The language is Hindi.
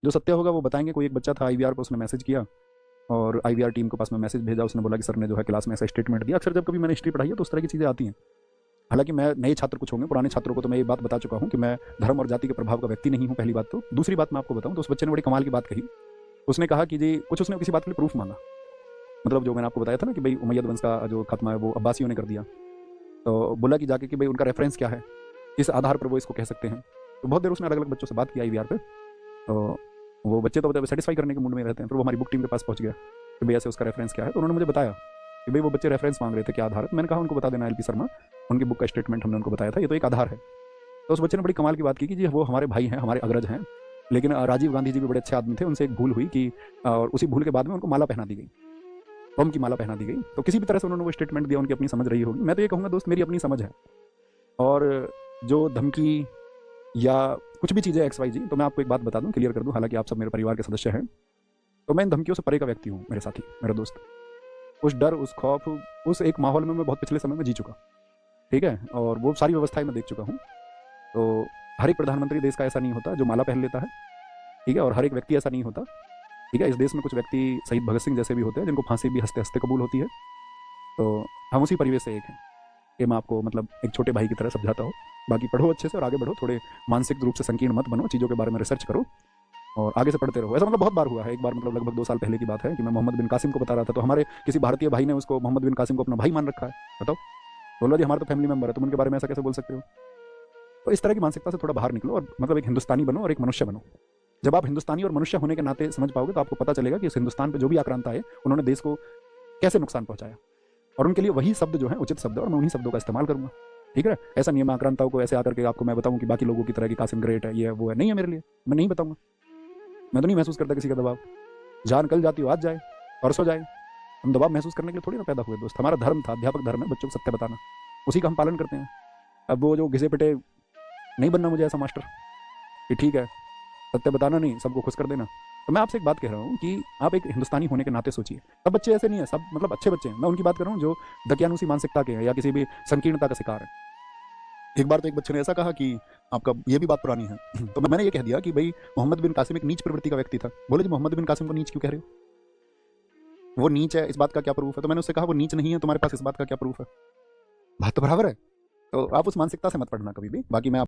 जो सत्य होगा वो बताएंगे। कोई एक बच्चा था आईवीआर पर, उसने मैसेज किया और आईवीआर टीम के पास में मैसेज भेजा। उसने बोला कि सर ने जो है क्लास में ऐसा स्टेटमेंट दिया। अक्सर जब कभी मैंने हिस्ट्री पढ़ाई है तो उस तरह की चीज़ें आती हैं। हालांकि मैं नए छात्र कुछ होंगे, पुराने छात्रों को तो मैं ये बात बता चुका हूँ कि मैं धर्म और जाति के प्रभाव का व्यक्ति नहीं हूँ, पहली बात। तो दूसरी बात मैं आपको बताऊँ तो उस बच्चे ने बड़ी कमाल की बात कही। उसने कहा कि जी कुछ उसने किसी बात के लिए प्रूफ मांगा। मतलब जो मैंने आपको बताया था ना कि भाई उमैयद वंश का जो खात्मा है वो अब्बासियों ने कर दिया। तो बोला कि जाके कि भाई उनका रेफरेंस क्या है, किस आधार पर वो इसको कह सकते हैं। तो बहुत देर उसने अलग अलग बच्चों से बात की आईवीआर पे। तो वो बच्चे तो सेटिस्फाई करने के मूड में रहते हैं। फिर वो हमारी बुक टीम के पास पहुंच गया कि भाई ऐसे उसका रेफरेंस क्या है। तो उन्होंने मुझे बताया कि भाई वो बच्चे रेफरेंस मांग रहे थे, क्या आधार है। तो मैंने कहा उनको बता देना एलपी शर्मा, उनकी बुक का स्टेटमेंट हमने उनको बताया था, ये तो एक आधार है। तो उस बच्चे ने बड़ी कमाल की बात की कि जी वो हमारे भाई हैं, हमारे अग्रज हैं, लेकिन राजीव गांधी जी भी बड़े अच्छे आदमी थे, उनसे एक भूल हुई कि और उसी भूल के बाद में उनको माला पहना दी गई, पम की माला पहना दी गई। तो किसी भी तरह से उन्होंने वो स्टेटमेंट दिया, उनकी अपनी समझ रही होगी। मैं तो ये कहूँगा दोस्त, मेरी अपनी समझ है। और जो धमकी या कुछ भी चीज़ें एक्स वाई जी, तो मैं आपको एक बात बता दूं, क्लियर कर दूं, हालांकि आप सब मेरे परिवार के सदस्य हैं, तो मैं इन धमकियों से परे का व्यक्ति हूँ मेरे साथी, मेरा दोस्त। उस डर, उस खौफ, उस एक माहौल में मैं बहुत पिछले समय में जी चुका, ठीक है, और वो सारी व्यवस्थाएं मैं देख चुका हूँ। तो हर एक प्रधानमंत्री देश का ऐसा नहीं होता जो माला पहन लेता है, ठीक है, और हर एक व्यक्ति ऐसा नहीं होता, ठीक है। इस देश में कुछ व्यक्ति शहीद भगत सिंह जैसे भी होते हैं जिनको फांसी भी हंसते हंसते कबूल होती है। तो हम उसी परिवेश से एक हैं। ये मैं आपको मतलब एक छोटे भाई की तरह समझाता हूँ। बाकी पढ़ो अच्छे से और आगे बढ़ो, थोड़े मानसिक रूप से संकीर्ण मत बनो, चीज़ों के बारे में रिसर्च करो और आगे से पढ़ते रहो। ऐसा मतलब बहुत बार हुआ है। एक बार मतलब लगभग 2 साल पहले की बात है कि मैं मोहम्मद बिन कासिम को बता रहा था, तो हमारे किसी भारतीय भाई ने उसको, मोहम्मद बिन कासिम को, अपना भाई मान रखा है। बताओ, बोलो जी हमारा तो फैमिली मेंबर है, तुम उनके बारे में ऐसा कैसे बोल सकते हो। तो इस तरह की मानसिकता से थोड़ा बाहर निकलो और मतलब एक हिंदुस्तानी बनो और एक मनुष्य बनो। जब आप हिंदुस्तानी और मनुष्य होने के नाते समझ पाओगे तो आपको पता चलेगा कि इस हिंदुस्तान पर जो भी आक्रांता आए उन्होंने देश को कैसे नुकसान पहुंचाया, और उनके लिए वही शब्द जो है उचित शब्द है, और मैं उन्हीं शब्दों का इस्तेमाल करूंगा, ठीक है। ऐसा नहीं है मैं आक्रांताओं को ऐसे आकर के आपको मैं बताऊं कि बाकी लोगों की तरह की कासिम ग्रेट है, ये है वो है, नहीं है मेरे लिए, मैं नहीं बताऊंगा। मैं तो नहीं महसूस करता किसी का दबाव। जान कल जाती हो आज जाए, परसों जाए, हम दबाव महसूस करने के लिए थोड़ी ना पैदा हुए दोस्त। हमारा धर्म था, अध्यापक धर्म है, बच्चों को सत्य बताना, उसी का हम पालन करते हैं। अब वो जो घिसे पिटे, नहीं बनना मुझे ऐसा मास्टर कि ठीक है सत्य बताना नहीं, सबको खुश कर देना। तो मैं आपसे एक बात कह रहा हूँ कि आप एक हिंदुस्तानी होने के नाते सोचिए। सब बच्चे ऐसे नहीं है, सब मतलब अच्छे बच्चे हैं, मैं उनकी बात कर रहा हूँ जो दकियानुसी मानसिकता के हैं या किसी भी संकीर्णता का शिकार है। एक बार तो एक बच्चे ने ऐसा कहा कि आपका ये भी बात पुरानी है तो मैंने ये कह दिया कि भाई मोहम्मद बिन कासिम एक नीच प्रवृत्ति का व्यक्ति था। बोले जी मोहम्मद बिन कासिम को नीच क्यों कह रहे हो, वो नीच है, इस बात का क्या प्रूफ है। तो मैंने उससे कहा वो नीच नहीं है, तुम्हारे पास इस बात का क्या प्रूफ है। बात तो बराबर है। तो आप उस मानसिकता से मत पढ़ना कभी भी। बाकी मैं